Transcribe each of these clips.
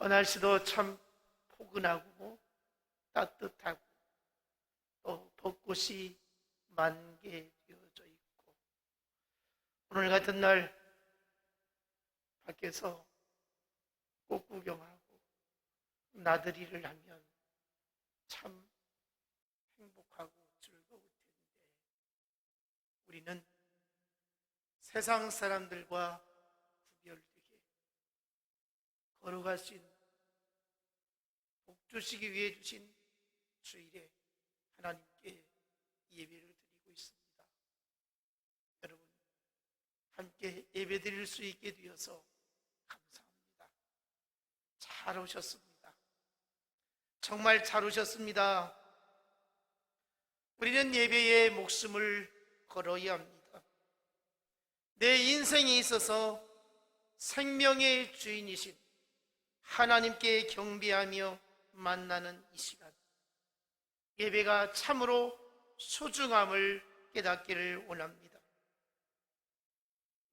날씨도 참 포근하고 따뜻하고 또 벚꽃이 만개되어져 있고, 오늘 같은 날 밖에서 꽃 구경하고 나들이를 하면 참 행복하고 즐거울 텐데, 우리는 세상 사람들과 구별되게 걸어가신, 복 주시기 위해 주신 주일에 하나님께 예배를 드리고 있습니다. 여러분, 함께 예배 드릴 수 있게 되어서 감사합니다. 잘 오셨습니다. 정말 잘 오셨습니다. 우리는 예배에 목숨을 걸어야 합니다. 내 인생에 있어서 생명의 주인이신 하나님께 경배하며 만나는 이 시간, 예배가 참으로 소중함을 깨닫기를 원합니다.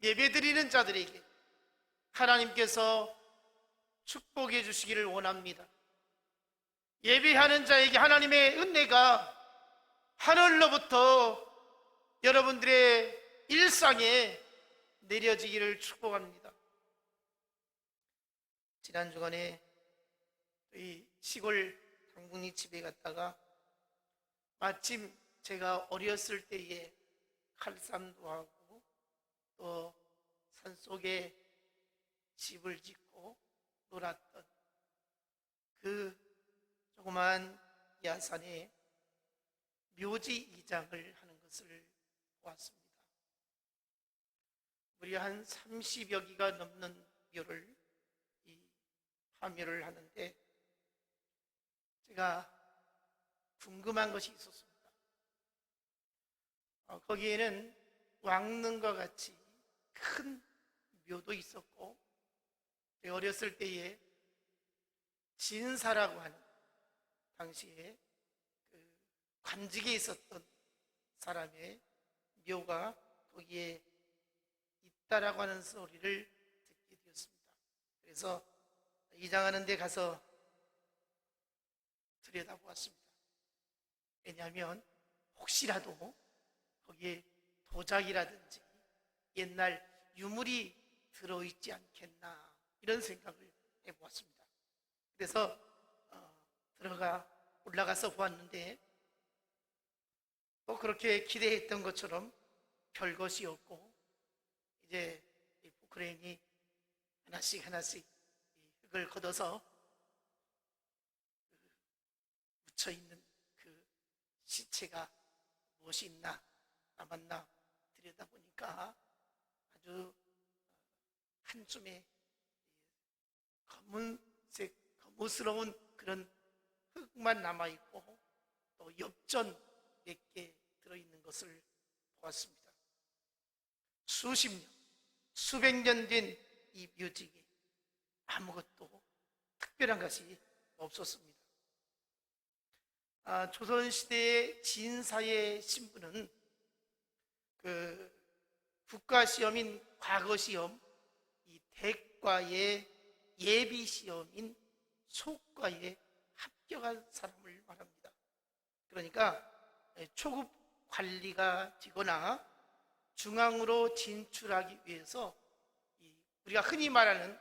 예배드리는 자들에게 하나님께서 축복해 주시기를 원합니다. 예배하는 자에게 하나님의 은혜가 하늘로부터 여러분들의 일상에 내려지기를 축복합니다. 지난 주간에 이 시골 당분이 집에 갔다가 마침 제가 어렸을 때에 칼싸움도 하고 또 산속에 집을 짓고 놀았던 그 조그만 야산에 묘지 이장을 하는 것을 보았습니다. 무려 한 30여 기가 넘는 묘를 파묘를 하는데, 제가 궁금한 것이 있었습니다. 거기에는 왕릉과 같이 큰 묘도 있었고, 제가 어렸을 때에 진사라고 하는 당시에 그 관직에 있었던 사람의 묘가 거기에 있다라고 하는 소리를 듣게 되었습니다. 그래서 이장하는 데 가서 들여다보았습니다. 왜냐하면 혹시라도 거기에 도자기라든지 옛날 유물이 들어있지 않겠나, 이런 생각을 해보았습니다. 그래서 올라가서 보았는데 또 그렇게 기대했던 것처럼 별것이 없고, 이제 이 포크레인이 하나씩 흙을 걷어서 묻혀있는 그 시체가 무엇이 있나 남았나 들여다보니까 아주 한 줌의 검은색 거무스러운 그런 흙만 남아있고, 또 엽전 몇 개 들어있는 것을 보았습니다. 수십 년, 수백 년 된 이 묘지에 아무것도 특별한 것이 없었습니다. 조선시대의 진사의 신분은 그 국가시험인 과거시험, 이 대과의 예비시험인 소과에 합격한 사람을 말합니다. 그러니까 초급 관리가 되거나 중앙으로 진출하기 위해서 우리가 흔히 말하는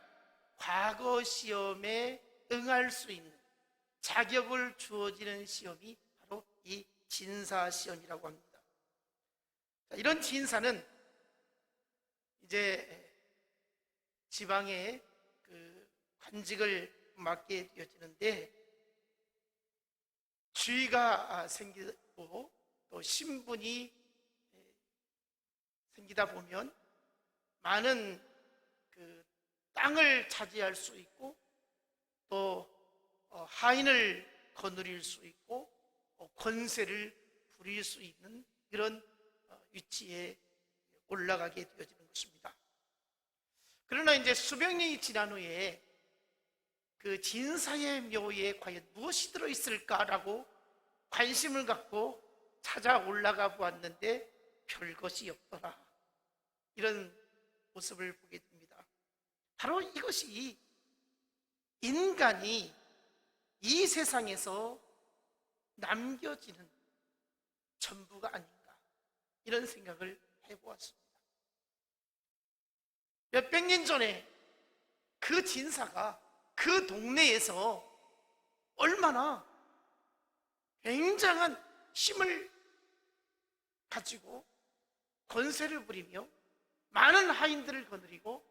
과거 시험에 응할 수 있는 자격을 주어지는 시험이 바로 이 진사 시험이라고 합니다. 이런 진사는 이제 지방에 그 관직을 맡게 되어지는데, 주의가 생기고 또 신분이 생기다 보면 많은 그 땅을 차지할 수 있고, 또 하인을 거느릴 수 있고, 권세를 부릴 수 있는 이런 위치에 올라가게 되어지는 것입니다. 그러나 이제 수백 년이 지난 후에 그 진사의 묘에 과연 무엇이 들어있을까라고 관심을 갖고 찾아 올라가 보았는데 별것이 없더라, 이런 모습을 보게 됩니다. 바로 이것이 인간이 이 세상에서 남겨지는 전부가 아닌가, 이런 생각을 해보았습니다. 몇백 년 전에 그 진사가 그 동네에서 얼마나 굉장한 힘을 가지고 권세를 부리며 많은 하인들을 거느리고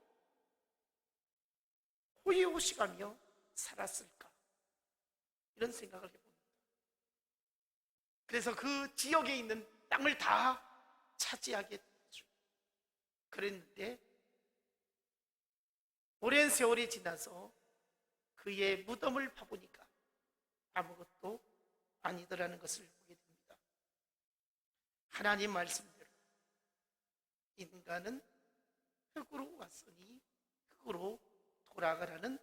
호의호식하며 살았을까, 이런 생각을 해봅니다. 그래서 그 지역에 있는 땅을 다 차지하게 됐죠. 그랬는데 오랜 세월이 지나서 그의 무덤을 파보니까 아무것도 아니더라는 것을 보게 됩니다. 하나님 말씀대로 인간은 흙으로 왔으니 흙으로 돌아가라는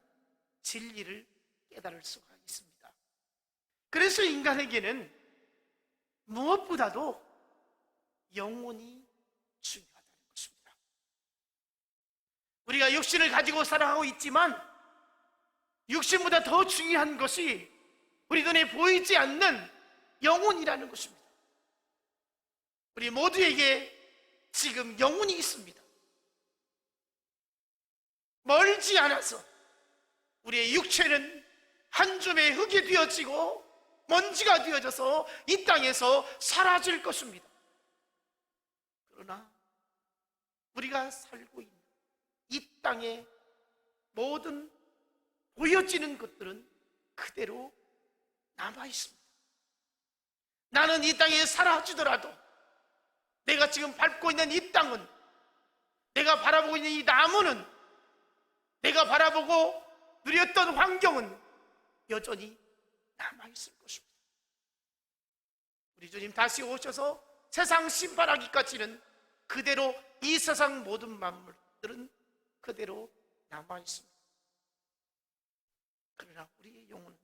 진리를 깨달을 수가 있습니다. 그래서 인간에게는 무엇보다도 영혼이 중요하다는 것입니다. 우리가 육신을 가지고 살아가고 있지만 육신보다 더 중요한 것이 우리 눈에 보이지 않는 영혼이라는 것입니다. 우리 모두에게 지금 영혼이 있습니다. 멀지 않아서 우리의 육체는 한 줌의 흙이 되어지고 먼지가 되어져서 이 땅에서 사라질 것입니다. 그러나 우리가 살고 있는 이 땅의 모든 보여지는 것들은 그대로 남아 있습니다. 나는 이 땅에 사라지더라도 내가 지금 밟고 있는 이 땅은, 내가 바라보고 있는 이 나무는, 내가 바라보고 누렸던 환경은 여전히 남아있을 것입니다. 우리 주님 다시 오셔서 세상 심판하기까지는 그대로 이 세상 모든 만물들은 그대로 남아있습니다. 그러나 우리의 영혼은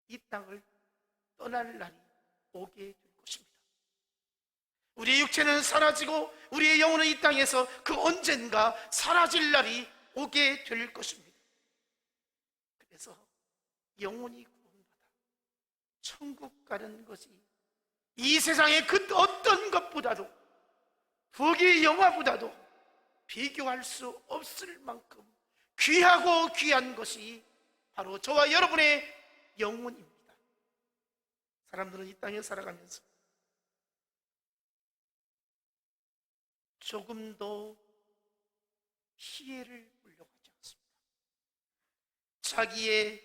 이 땅을 떠날 날이 오게 될 것입니다. 우리의 육체는 사라지고 우리의 영혼은 이 땅에서 그 언젠가 사라질 날이 오게 될 것입니다. 그래서 영혼이 구원받아 천국 가는 것이 이 세상의 그 어떤 것보다도, 부귀 영화보다도 비교할 수 없을 만큼 귀하고 귀한 것이 바로 저와 여러분의 영혼입니다. 사람들은 이 땅에 살아가면서 조금도 피해를 보려고 하지 않습니다. 자기의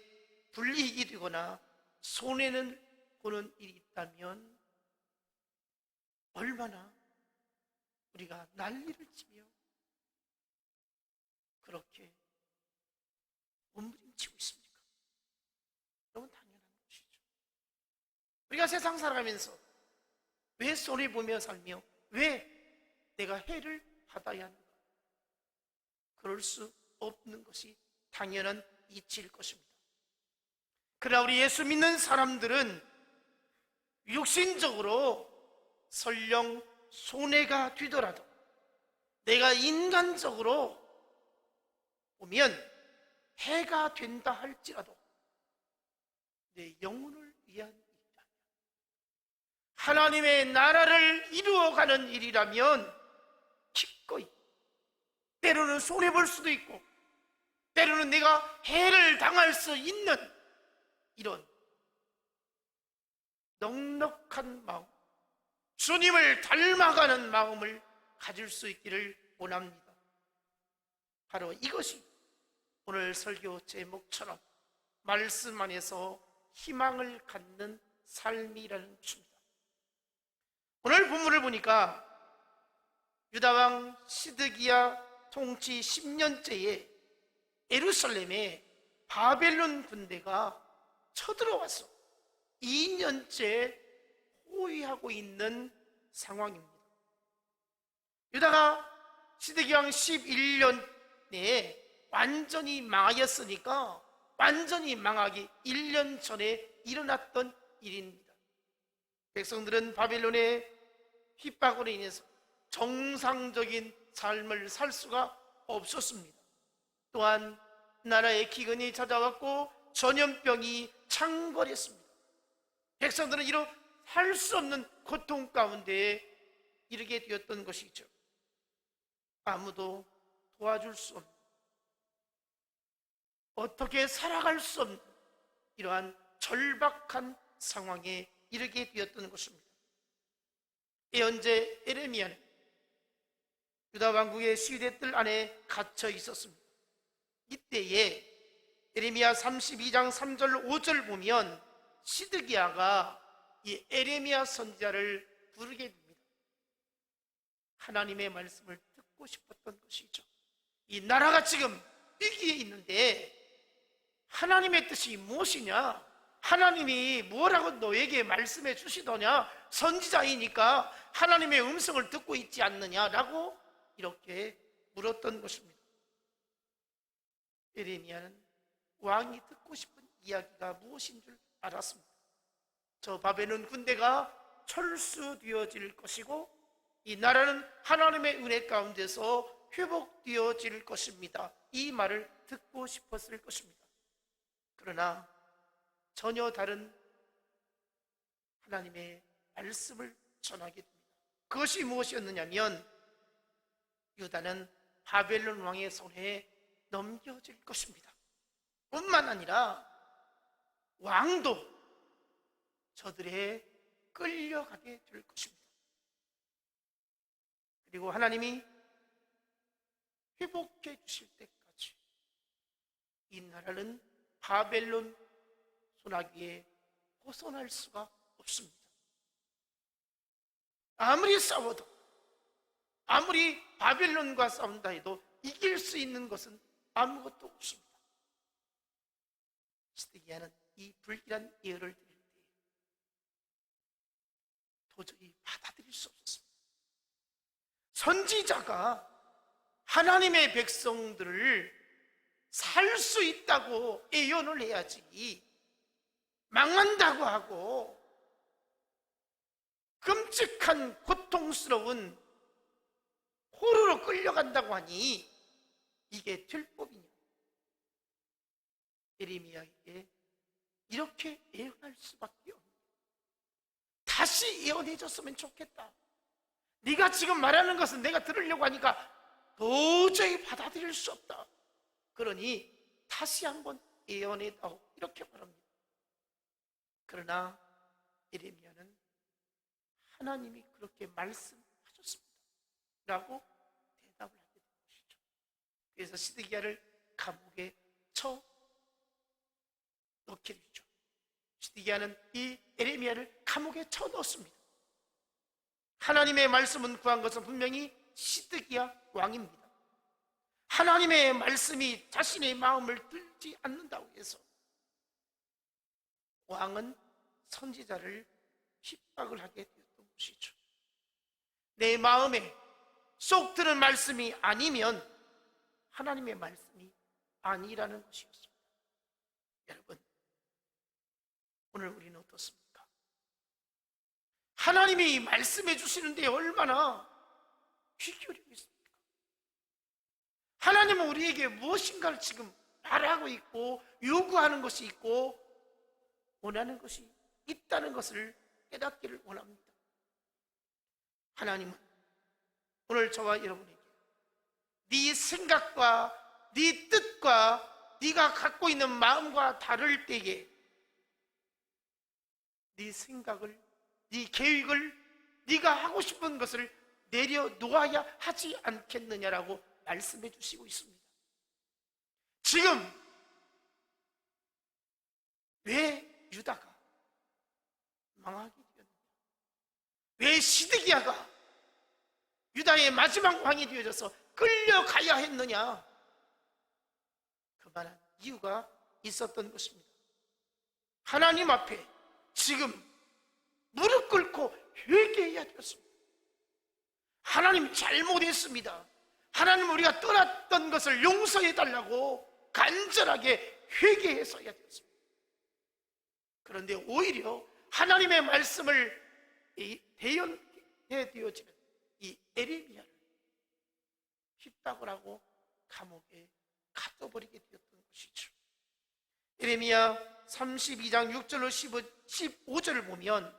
불이익이 되거나 손해는 보는 일이 있다면 얼마나 우리가 난리를 치며 그렇게 몸부림치고 있습니까? 너무 당연한 것이죠. 우리가 세상 살아가면서 왜 손해보며 살며 왜 내가 해를 받아야 하는가? 그럴 수 없는 것이 당연한 이치일 것입니다. 그러나 우리 예수 믿는 사람들은 육신적으로 설령 손해가 되더라도, 내가 인간적으로 보면 해가 된다 할지라도 내 영혼을 위한 일이라면, 하나님의 나라를 이루어가는 일이라면 기꺼이, 때로는 손해볼 수도 있고 때로는 내가 해를 당할 수 있는 이런 넉넉한 마음, 주님을 닮아가는 마음을 가질 수 있기를 원합니다. 바로 이것이 오늘 설교 제목처럼 말씀 안에서 희망을 갖는 삶이라는 것입니다. 오늘 본문을 보니까 유다왕 시드기야 통치 10년째에 예루살렘에 바벨론 군대가 쳐들어와서 2년째 호위하고 있는 상황입니다. 유다가 시드기왕 11년 내에 완전히 망하였으니까 완전히 망하기 1년 전에 일어났던 일입니다. 백성들은 바벨론의 핍박으로 인해서 정상적인 삶을 살 수가 없었습니다. 또한 나라에 기근이 찾아왔고 전염병이 창궐했습니다. 백성들은 이런 할 수 없는 고통 가운데에 이르게 되었던 것이죠. 아무도 도와줄 수 없는, 어떻게 살아갈 수 없는 이러한 절박한 상황에 이르게 되었던 것입니다. 예언자 예레미야는 유다 왕국의 시대들 안에 갇혀 있었습니다. 이때에 예레미야 32장 3절 5절 보면 시드기야가 이 예레미야 선지자를 부르게 됩니다. 하나님의 말씀을 듣고 싶었던 것이죠. 이 나라가 지금 위기에 있는데 하나님의 뜻이 무엇이냐? 하나님이 뭐라고 너에게 말씀해 주시더냐? 선지자이니까 하나님의 음성을 듣고 있지 않느냐라고 이렇게 물었던 것입니다. 예레미야는 왕이 듣고 싶은 이야기가 무엇인 줄 알았습니다. 저 바벨론 군대가 철수되어질 것이고 이 나라는 하나님의 은혜 가운데서 회복되어질 것입니다. 이 말을 듣고 싶었을 것입니다. 그러나 전혀 다른 하나님의 말씀을 전하게 됩니다. 그것이 무엇이었느냐면 유다는 바벨론 왕의 손에 넘겨질 것입니다. 뿐만 아니라 왕도 저들에 끌려가게 될 것입니다. 그리고 하나님이 회복해 주실 때까지 이 나라는 바벨론 손아귀에 벗어날 수가 없습니다. 아무리 싸워도, 아무리 바벨론과 싸운다 해도 이길 수 있는 것은 아무것도 없습니다. 시드기야는 이 불길한 예언을 드릴 때 도저히 받아들일 수 없었습니다. 선지자가 하나님의 백성들을 살 수 있다고 예언을 해야지, 망한다고 하고 끔찍한 고통스러운 포로로 끌려간다고 하니 이게 될 법이냐? 예레미야에게 이렇게 예언할 수밖에 없는, 다시 예언해 줬으면 좋겠다. 네가 지금 말하는 것은 내가 들으려고 하니까 도저히 받아들일 수 없다. 그러니 다시 한번 예언해 다오, 이렇게 말합니다. 그러나 예레미야는 하나님이 그렇게 말씀하셨습니다 라고 대답을 하게 된 것이죠. 그래서 시드기야를 감옥에 쳐 넣게 되죠. 시드기야는 이 예레미야를 감옥에 쳐 넣었습니다. 하나님의 말씀은 구한 것은 분명히 시드기야 왕입니다. 하나님의 말씀이 자신의 마음을 들지 않는다고 해서 왕은 선지자를 핍박을 하게 되었던 것이죠. 내 마음에 쏙 드는 말씀이 아니면 하나님의 말씀이 아니라는 것이었습니다. 여러분, 오늘 우리는 어떻습니까? 하나님이 말씀해 주시는데 얼마나 귀결이고 있습니까? 하나님은 우리에게 무엇인가를 지금 말하고 있고 요구하는 것이 있고 원하는 것이 있다는 것을 깨닫기를 원합니다. 하나님은 오늘 저와 여러분에게 네 생각과 네 뜻과 네가 갖고 있는 마음과 다를 때에 네 생각을, 네 계획을, 네가 하고 싶은 것을 내려놓아야 하지 않겠느냐라고 말씀해 주시고 있습니다. 지금 왜 유다가 망하게 되었느냐? 왜 시드기야가 유다의 마지막 왕이 되어져서 끌려가야 했느냐? 그만한 이유가 있었던 것입니다. 하나님 앞에 지금 무릎 꿇고 회개해야 되었습니다. 하나님 잘못했습니다. 하나님 우리가 떠났던 것을 용서해 달라고 간절하게 회개했어야 되었습니다. 그런데 오히려 하나님의 말씀을 대연해 되어지는 이 예레미야를 핍박을 하고 감옥에 가둬버리게 되었던 것입니다. 것이죠. 예레미야 32장 6절로 15절을 보면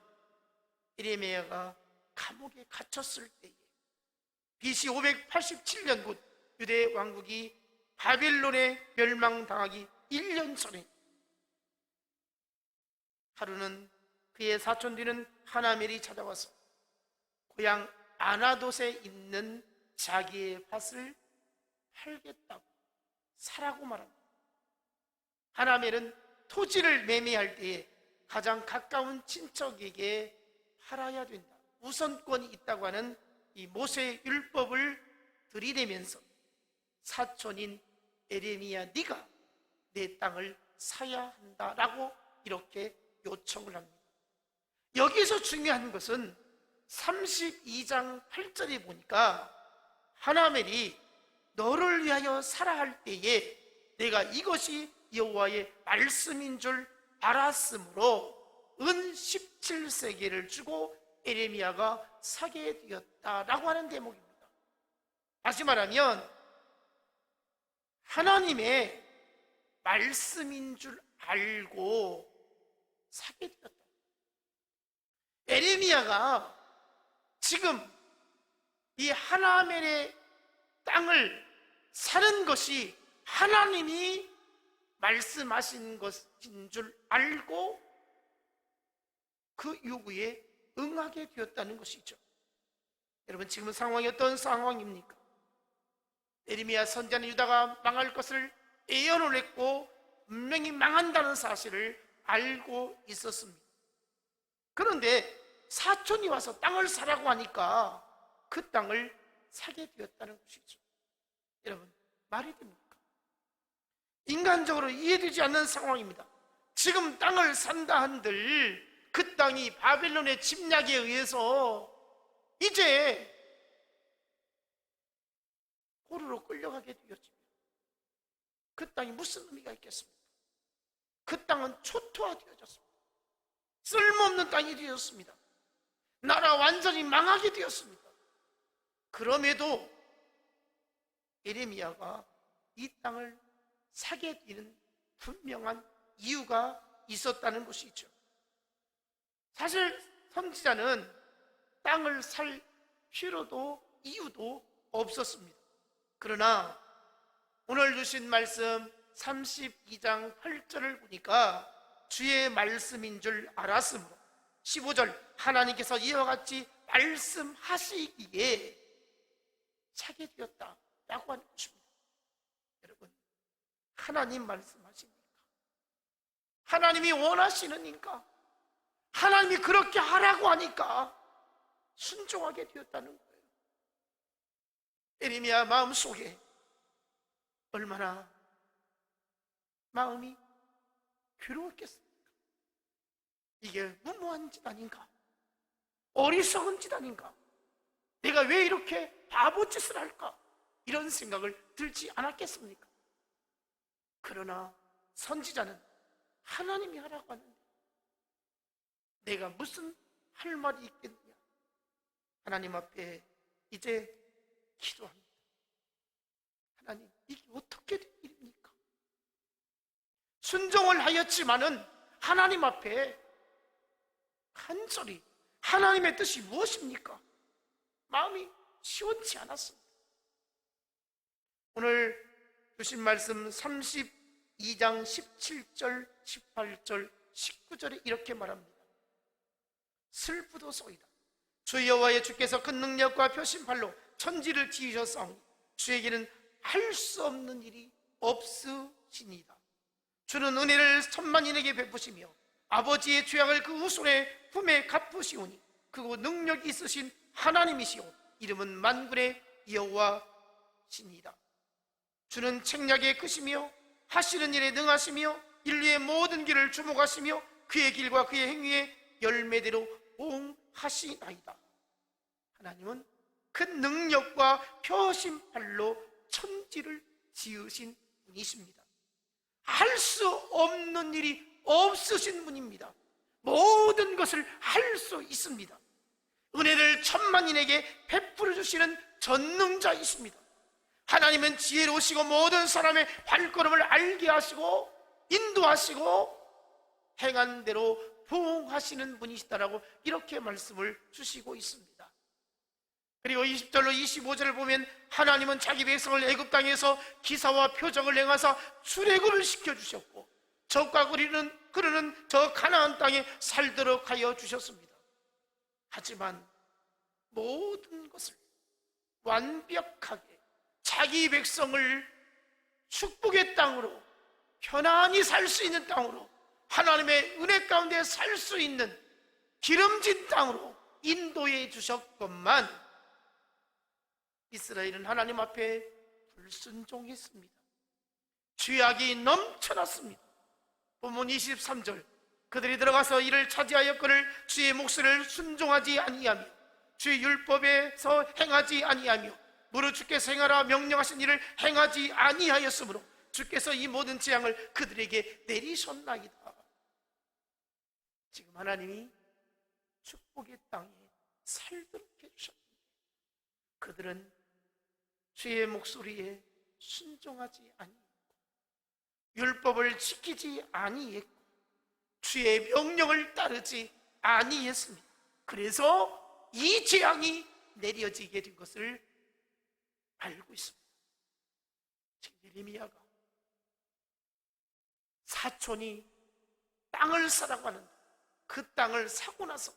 예레미야가 감옥에 갇혔을 때에 BC 587년 곧 유대 왕국이 바벨론에 멸망당하기 1년 전에 하루는 그의 사촌들은 하나멜이 찾아와서 고향 아나돗에 있는 자기의 밭을 팔겠다고 사라고 말합니다. 하나멜은 토지를 매매할 때에 가장 가까운 친척에게 팔아야 된다, 우선권이 있다고 하는 이 모세 율법을 들이대면서 사촌인 예레미야, 네가 내 땅을 사야 한다라고 이렇게 요청을 합니다. 여기서 중요한 것은 32장 8절에 보니까 하나멜이 너를 위하여 사라 할 때에 내가 이것이 여호와의 말씀인 줄 알았으므로 은 17세겔을 주고 예레미야가 사게 되었다라고 하는 대목입니다. 다시 말하면 하나님의 말씀인 줄 알고 사게 되었다. 예레미야가 지금 이 하나멜의 땅을 사는 것이 하나님이 말씀하신 것인 줄 알고 그 요구에 응하게 되었다는 것이죠. 여러분, 지금 상황이 어떤 상황입니까? 예레미야 선지자는 유다가 망할 것을 예언을 했고 분명히 망한다는 사실을 알고 있었습니다. 그런데 사촌이 와서 땅을 사라고 하니까 그 땅을 사게 되었다는 것이죠. 여러분, 말이 됩니까? 인간적으로 이해되지 않는 상황입니다. 지금 땅을 산다 한들 그 땅이 바벨론의 침략에 의해서 이제 포로로 끌려가게 되었습니다. 그 땅이 무슨 의미가 있겠습니까? 그 땅은 초토화되어졌습니다. 쓸모없는 땅이 되었습니다. 나라 완전히 망하게 되었습니다. 그럼에도 예레미야가 이 땅을 사게 되는 분명한 이유가 있었다는 것이죠. 사실 선지자는 땅을 살 필요도 이유도 없었습니다. 그러나 오늘 주신 말씀 32장 8절을 보니까 주의 말씀인 줄 알았으므로 15절 하나님께서 이와 같이 말씀하시기에 사게 되었다라고 하는 것입니다. 여러분, 하나님 말씀하십니까? 하나님이 원하시는니까, 하나님이 그렇게 하라고 하니까 순종하게 되었다는 거예요. 예레미야 마음속에 얼마나 마음이 괴로웠겠습니까? 이게 무모한 짓 아닌가? 어리석은 짓 아닌가? 내가 왜 이렇게 바보짓을 할까? 이런 생각을 들지 않았겠습니까? 그러나 선지자는 하나님이 하라고 하는데 내가 무슨 할 말이 있겠느냐? 하나님 앞에 이제 기도합니다. 하나님, 이게 어떻게 된 일입니까? 순종을 하였지만은 하나님 앞에 간절히 하나님의 뜻이 무엇입니까? 마음이 시원치 않았습니다. 오늘 주신 말씀 32장 17절, 18절, 19절에 이렇게 말합니다. 슬프도소이다. 주 여호와의 주께서 큰 능력과 표심팔로 천지를 지으셨사오니 주에게는 할 수 없는 일이 없으시니이다. 주는 은혜를 천만인에게 베푸시며 아버지의 죄악을 그 후손의 품에 갚으시오니 그곳 능력이 있으신 하나님이시오 이름은 만군의 여호와시니이다. 주는 책략에 크시며 하시는 일에 능하시며 인류의 모든 길을 주목하시며 그의 길과 그의 행위의 열매대로 보응하시나이다. 하나님은 큰 능력과 표심팔로 천지를 지으신 분이십니다. 할 수 없는 일이 없으신 분입니다. 모든 것을 할 수 있습니다. 은혜를 천만인에게 베풀어 주시는 전능자이십니다. 하나님은 지혜로우시고 모든 사람의 발걸음을 알게 하시고 인도하시고 행한 대로 부응하시는 분이시다라고 이렇게 말씀을 주시고 있습니다. 그리고 20절로 25절을 보면 하나님은 자기 백성을 애굽 땅에서 기사와 표적을 행하사 출애굽을 시켜주셨고 적과 그르는 저 가나안 땅에 살도록 하여 주셨습니다. 하지만 모든 것을 완벽하게 자기 백성을 축복의 땅으로, 편안히 살 수 있는 땅으로, 하나님의 은혜 가운데 살 수 있는 기름진 땅으로 인도해 주셨건만 이스라엘은 하나님 앞에 불순종했습니다. 죄악이 넘쳐났습니다. 본문 23절, 그들이 들어가서 이를 차지하였거늘 주의 목소리를 순종하지 아니하며 주의 율법에서 행하지 아니하며 무릇 주께서 행하라 명령하신 일을 행하지 아니하였으므로 주께서 이 모든 재앙을 그들에게 내리셨나이다. 지금 하나님이 축복의 땅에 살도록 해주셨는데 그들은 주의 목소리에 순종하지 아니했고 율법을 지키지 아니했고 주의 명령을 따르지 아니했습니다. 그래서 이 재앙이 내려지게 된 것을 알고 있습니다. 지금 예레미야가 사촌이 땅을 사라고 하는데 그 땅을 사고 나서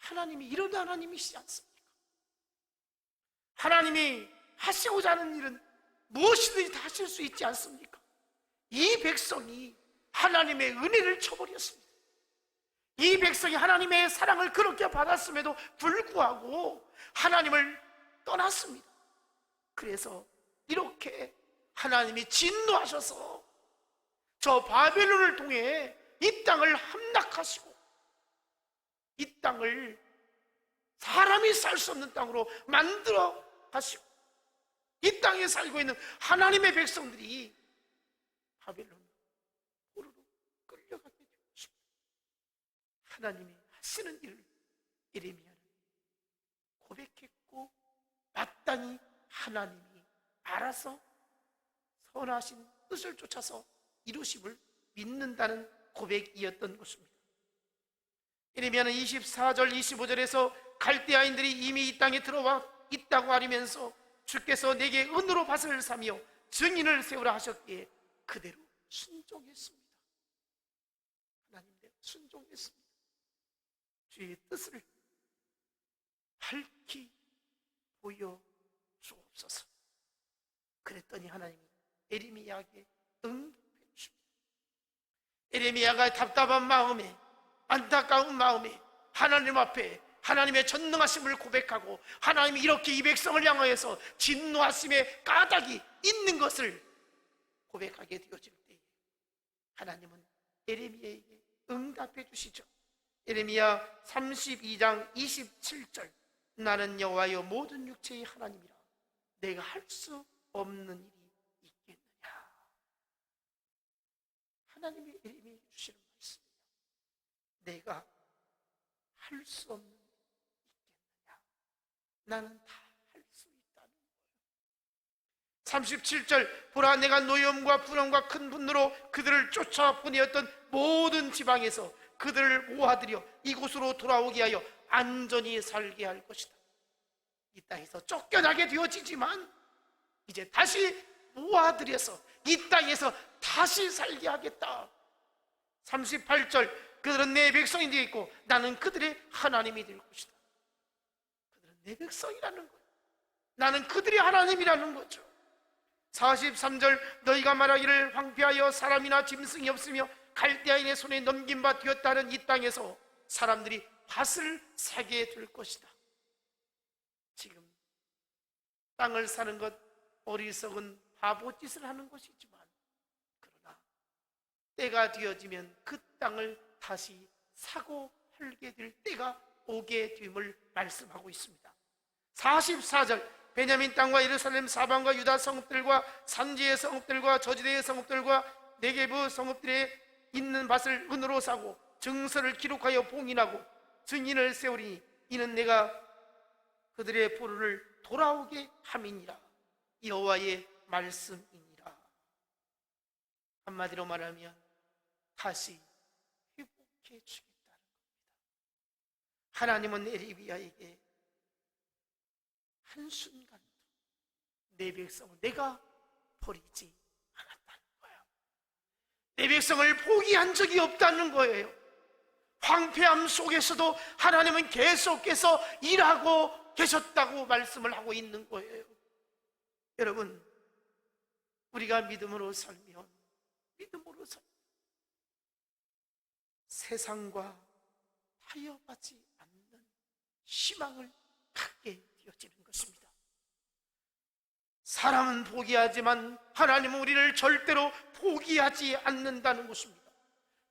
하나님이 이런 하나님이시지 않습니까? 하나님이 하시고자 하는 일은 무엇이든지 다 하실 수 있지 않습니까? 이 백성이 하나님의 은혜를 쳐버렸습니다. 이 백성이 하나님의 사랑을 그렇게 받았음에도 불구하고 하나님을 떠났습니다. 그래서 이렇게 하나님이 진노하셔서 저 바벨론을 통해 이 땅을 함락하시고 이 땅을 사람이 살 수 없는 땅으로 만들어 하시고 이 땅에 살고 있는 하나님의 백성들이 바벨론 포로로 끌려가게 된 것입니다. 하나님이 하시는 일을 예레미야는 고백했고 마땅히 하나님이 알아서 선하신 뜻을 쫓아서 이루심을 믿는다는 고백이었던 것입니다. 예레미야는 24절 25절에서 갈대아인들이 이미 이 땅에 들어와 있다고 하면서 주께서 내게 은으로 밭을 사며 증인을 세우라 하셨기에 그대로 순종했습니다. 하나님대로 순종했습니다. 주의 뜻을 밝히 보여 주옵소서. 그랬더니 하나님이 예레미야에게 응답해 주십니다. 예레미야가 답답한 마음에 안타까운 마음에 하나님 앞에 하나님의 전능하심을 고백하고 하나님이 이렇게 이 백성을 향하여서 진노하심의 까닭이 있는 것을 고백하게 되어질 때에 하나님은 예레미야에게 응답해 주시죠. 예레미야 32장 27절, 나는 여호와여 모든 육체의 하나님이라 내가 할 수 없는 일이 있겠느냐. 하나님이 예레미야에게 주시는 말씀이에요. 내가 할 수 없는 일이 있겠느냐. 나는 다 할 수 있다는 거예요. 37절, 보라 내가 노염과 불엄과 큰 분노로 그들을 쫓아 보내었던 모든 지방에서 그들을 모아들여 이곳으로 돌아오게 하여 안전히 살게 할 것이다. 이 땅에서 쫓겨나게 되어지지만 이제 다시 모아들여서 이 땅에서 다시 살게 하겠다. 38절, 그들은 내 백성이 되겠고 나는 그들의 하나님이 될 것이다. 그들은 내 백성이라는 거예요. 나는 그들의 하나님이라는 거죠. 43절, 너희가 말하기를 황폐하여 사람이나 짐승이 없으며 갈대아인의 손에 넘긴 바 되었다는 이 땅에서 사람들이 밭을 사게 될 것이다. 지금 땅을 사는 것 어리석은 바보짓을 하는 것이지만 그러나 때가 되어지면 그 땅을 다시 사고 팔게 될 때가 오게 됨을 말씀하고 있습니다. 44절, 베냐민 땅과 예루살렘 사방과 유다 성읍들과 산지의 성읍들과 저지대의 성읍들과 네게부 성읍들에 있는 밭을 은으로 사고 증서를 기록하여 봉인하고 증인을 세우리니 이는 내가 그들의 포로를 돌아오게 함이니라. 여호와의 말씀이니라. 한마디로 말하면 다시 회복해 주겠다는 겁니다. 하나님은 에리미야에게 한순간도 내 백성을 내가 버리지 않았다는 거예요. 내 백성을 포기한 적이 없다는 거예요. 황폐함 속에서도 하나님은 계속해서 일하고 계셨다고 말씀을 하고 있는 거예요. 여러분, 우리가 믿음으로 살면 세상과 타협하지 않는 희망을 갖게 되어지는 것입니다. 사람은 포기하지만 하나님은 우리를 절대로 포기하지 않는다는 것입니다.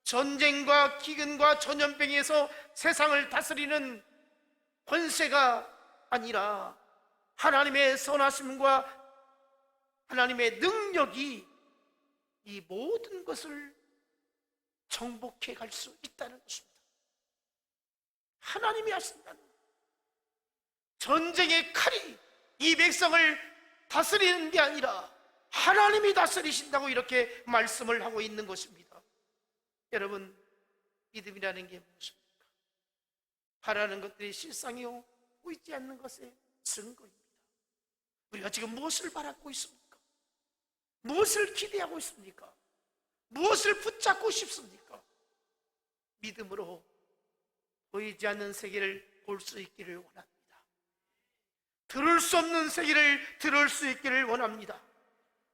전쟁과 기근과 전염병에서 세상을 다스리는 권세가 아니라 하나님의 선하심과 하나님의 능력이 이 모든 것을 정복해 갈 수 있다는 것입니다. 하나님이 하신다는 거예요. 전쟁의 칼이 이 백성을 다스리는 게 아니라 하나님이 다스리신다고 이렇게 말씀을 하고 있는 것입니다. 여러분, 믿음이라는 게 무엇입니까? 바라는 것들이 실상이요 보이지 않는 것의 증거입니다. 우리가 지금 무엇을 바라고 있습니까? 무엇을 기대하고 있습니까? 무엇을 붙잡고 싶습니까? 믿음으로 보이지 않는 세계를 볼 수 있기를 원합니다. 들을 수 없는 세계를 들을 수 있기를 원합니다.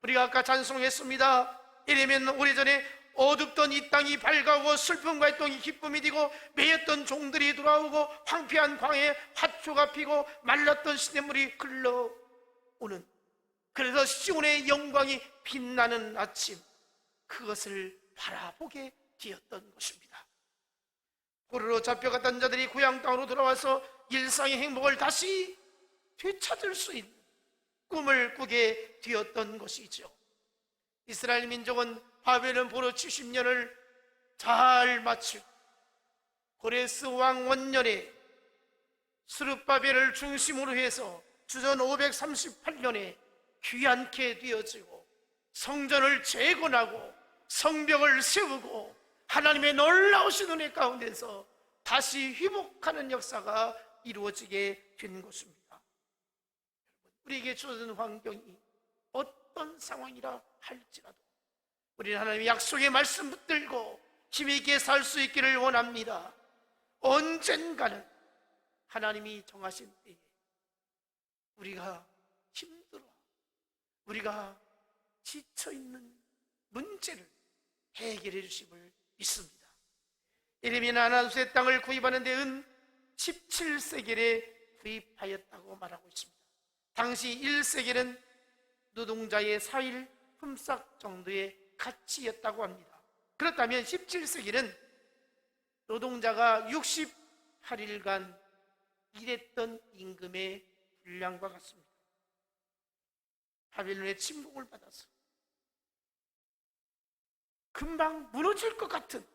우리가 아까 찬송했습니다. 이러면 오래전에 어둡던 이 땅이 밝아오고 슬픔과 똥이 기쁨이 되고 매였던 종들이 돌아오고 황폐한 광야에 화초가 피고 말랐던 시냇물이 흘러오는, 그래서 시온의 영광이 빛나는 아침, 그것을 바라보게 되었던 것입니다. 포로로 잡혀갔던 자들이 고향 땅으로 돌아와서 일상의 행복을 다시 되찾을 수 있는 꿈을 꾸게 되었던 것이죠. 이스라엘 민족은 바벨론 포로 70년을 잘 마치고 고레스 왕 원년에 스룹바벨을 중심으로 해서 주전 538년에 귀환케 되어지고 성전을 재건하고 성벽을 세우고 하나님의 놀라우신 은혜 가운데서 다시 회복하는 역사가 이루어지게 된 것입니다. 우리에게 주어진 환경이 어떤 상황이라 할지라도 우리는 하나님의 약속의 말씀 붙들고 힘있게 살 수 있기를 원합니다. 언젠가는 하나님이 정하신 때에 우리가 힘들어, 우리가 지쳐있는 문제를 해결해 주심을 믿습니다. 예레미야는 아나도스의 땅을 구입하는 데은 17세겔에 구입하였다고 말하고 있습니다. 당시 1세겔은 노동자의 4일 품삯 정도의 가치였다고 합니다. 그렇다면 17세기는 노동자가 68일간 일했던 임금의 분량과 같습니다. 바벨론의 침공을 받아서 금방 무너질 것 같은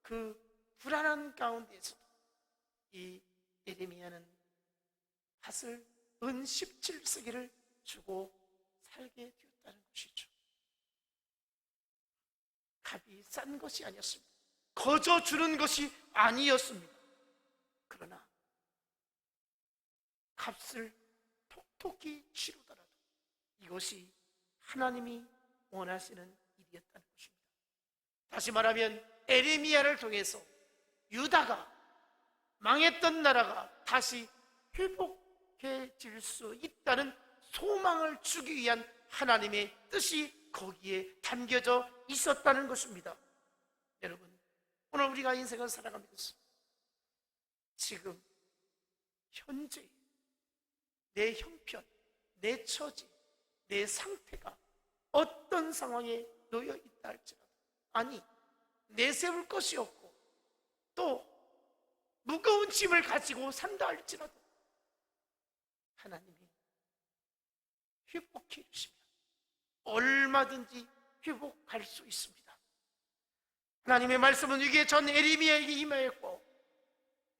그 불안한 가운데서도 이 예레미야는 밭을 은 17세기를 주고 살게 되었다는 것이죠. 값이 싼 것이 아니었습니다. 거저 주는 것이 아니었습니다. 그러나 값을 톡톡히 치르더라도 이것이 하나님이 원하시는 일이었다는 것입니다. 다시 말하면 에레미야를 통해서 유다가, 망했던 나라가 다시 회복해질 수 있다는 소망을 주기 위한 하나님의 뜻이 거기에 담겨져 있었다는 것입니다. 여러분, 오늘 우리가 인생을 살아가면서 지금 현재 내 형편, 내 처지, 내 상태가 어떤 상황에 놓여 있다 할지라도, 아니 내세울 것이 없고 또 무거운 짐을 가지고 산다 할지라도 하나님이 회복해 주시면 얼마든지 회복할 수 있습니다. 하나님의 말씀은 이게 전 에레미야에게 임하였고,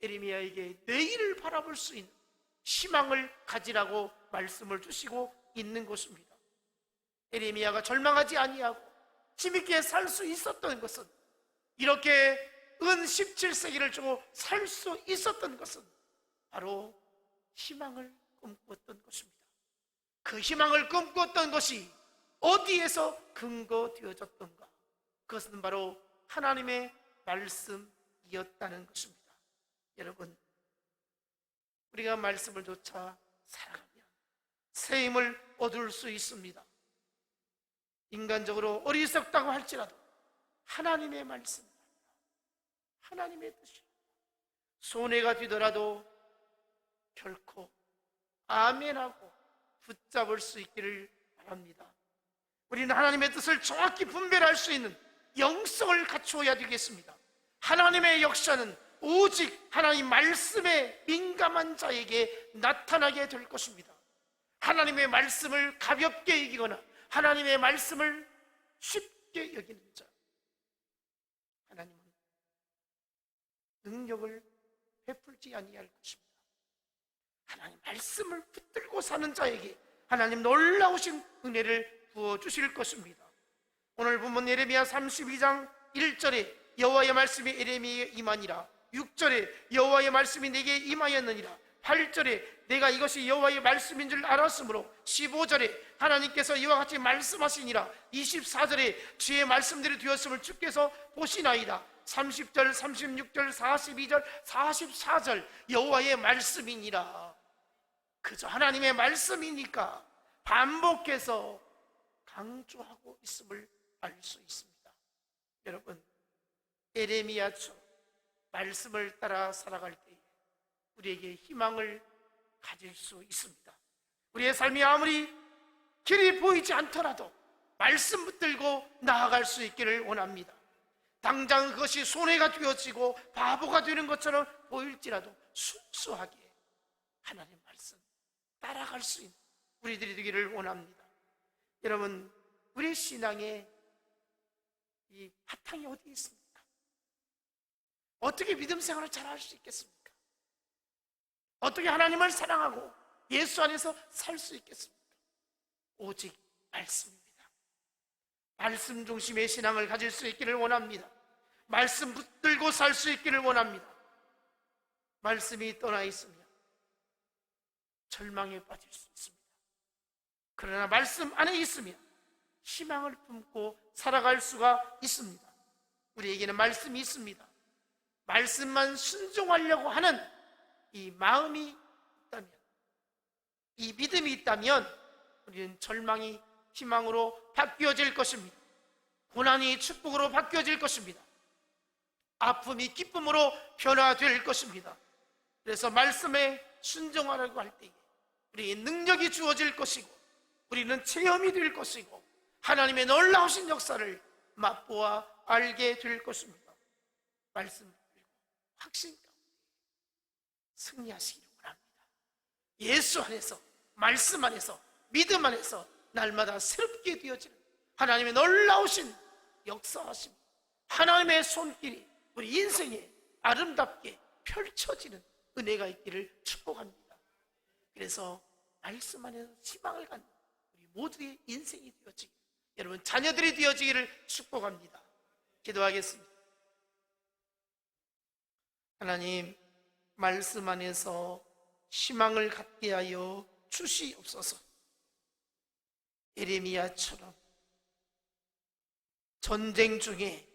에레미야에게 내일을 바라볼 수 있는 희망을 가지라고 말씀을 주시고 있는 것입니다. 에레미야가 절망하지 아니하고 힘있게 살 수 있었던 것은, 이렇게 은 17세기를 주고 살 수 있었던 것은 바로 희망을 꿈꾸었던 것입니다. 그 희망을 꿈꾸었던 것이 어디에서 근거되어졌던가? 그것은 바로 하나님의 말씀이었다는 것입니다. 여러분, 우리가 말씀을 쫓아 살아가면 새 힘을 얻을 수 있습니다. 인간적으로 어리석다고 할지라도 하나님의 말씀, 하나님의 뜻이 손해가 되더라도 결코 아멘하고 붙잡을 수 있기를 바랍니다. 우리는 하나님의 뜻을 정확히 분별할 수 있는 영성을 갖추어야 되겠습니다. 하나님의 역사는 오직 하나님 말씀에 민감한 자에게 나타나게 될 것입니다. 하나님의 말씀을 가볍게 여기거나 하나님의 말씀을 쉽게 여기는 자, 하나님은 능력을 베풀지 아니할 것입니다. 하나님 말씀을 붙들고 사는 자에게 하나님 놀라우신 은혜를 부어주실 것입니다. 오늘 본문 예레미야 32장 1절에 여호와의 말씀이 에레미야에게 임하니라, 6절에 여호와의 말씀이 내게 임하였느니라, 8절에 내가 이것이 여호와의 말씀인 줄 알았으므로, 15절에 하나님께서 이와 같이 말씀하시니라, 24절에 주의 말씀대로 되었음을 주께서 보시나이다, 30절, 36절, 42절, 44절 여호와의 말씀이니라. 그저 하나님의 말씀이니까 반복해서 강조하고 있음을 알 수 있습니다. 여러분, 에레미야처럼 말씀을 따라 살아갈 때 우리에게 희망을 가질 수 있습니다. 우리의 삶이 아무리 길이 보이지 않더라도 말씀 붙들고 나아갈 수 있기를 원합니다. 당장 그것이 손해가 되어지고 바보가 되는 것처럼 보일지라도 순수하게 하나님 말씀 따라갈 수 있는 우리들이 되기를 원합니다. 여러분, 우리 신앙의 이 바탕이 어디 있습니까? 어떻게 믿음 생활을 잘할 수 있겠습니까? 어떻게 하나님을 사랑하고 예수 안에서 살 수 있겠습니까? 오직 말씀입니다. 말씀 중심의 신앙을 가질 수 있기를 원합니다. 말씀 붙들고 살 수 있기를 원합니다. 말씀이 떠나 있으면 절망에 빠질 수 있습니다. 그러나 말씀 안에 있으면 희망을 품고 살아갈 수가 있습니다. 우리에게는 말씀이 있습니다. 말씀만 순종하려고 하는 이 마음이 있다면, 이 믿음이 있다면 우리는 절망이 희망으로 바뀌어질 것입니다. 고난이 축복으로 바뀌어질 것입니다. 아픔이 기쁨으로 변화될 것입니다. 그래서 말씀에 순종하라고 할 때에 우리의 능력이 주어질 것이고, 우리는 체험이 될 것이고, 하나님의 놀라우신 역사를 맛보아 알게 될 것입니다. 말씀 붙들고 확신 가운데 승리하시기를 원합니다. 예수 안에서, 말씀 안에서, 믿음 안에서 날마다 새롭게 되어지는 하나님의 놀라우신 역사하심, 하나님의 손길이 우리 인생에 아름답게 펼쳐지는 은혜가 있기를 축복합니다. 그래서 말씀 안에서 희망을 갖는 우리 모두의 인생이 되어지기, 여러분 자녀들이 되어지기를 축복합니다. 기도하겠습니다. 하나님, 말씀 안에서 희망을 갖게 하여 주시옵소서. 에레미야처럼 전쟁 중에,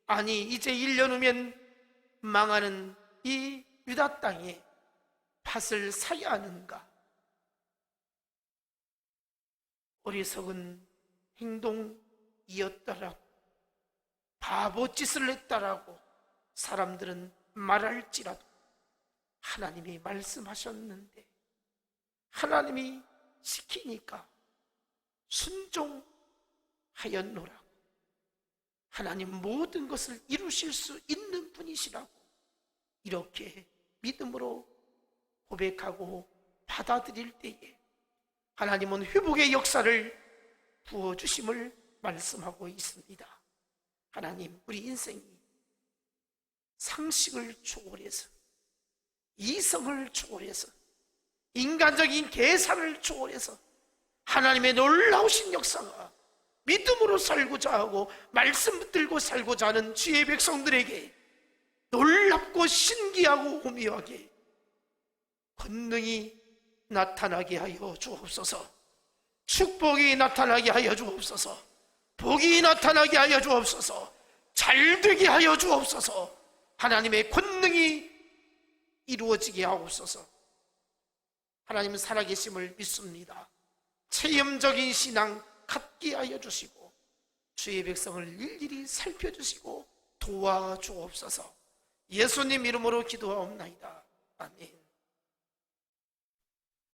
아니 이제 1년 후면 망하는 이 유다 땅에 밭을 사야 하는가, 어리석은 행동이었다라고, 바보짓을 했다라고 사람들은 말할지라도 하나님이 말씀하셨는데, 하나님이 시키니까 순종하였노라고, 하나님 모든 것을 이루실 수 있는 분이시라고 이렇게 믿음으로 고백하고 받아들일 때에 하나님은 회복의 역사를 부어주심을 말씀하고 있습니다. 하나님, 우리 인생이 상식을 초월해서, 이성을 초월해서 인간적인 계산을 초월해서 하나님의 놀라우신 역사가 믿음으로 살고자 하고 말씀 붙들고 살고자 하는 주의 백성들에게 놀랍고 신기하고 오묘하게 권능이 나타나게 하여 주옵소서. 축복이 나타나게 하여 주옵소서. 복이 나타나게 하여 주옵소서. 잘되게 하여 주옵소서. 하나님의 권능이 이루어지게 하옵소서. 하나님은 살아계심을 믿습니다. 체험적인 신앙 갖게 하여 주시고 주의 백성을 일일이 살펴주시고 도와주옵소서. 예수님 이름으로 기도하옵나이다. 아멘.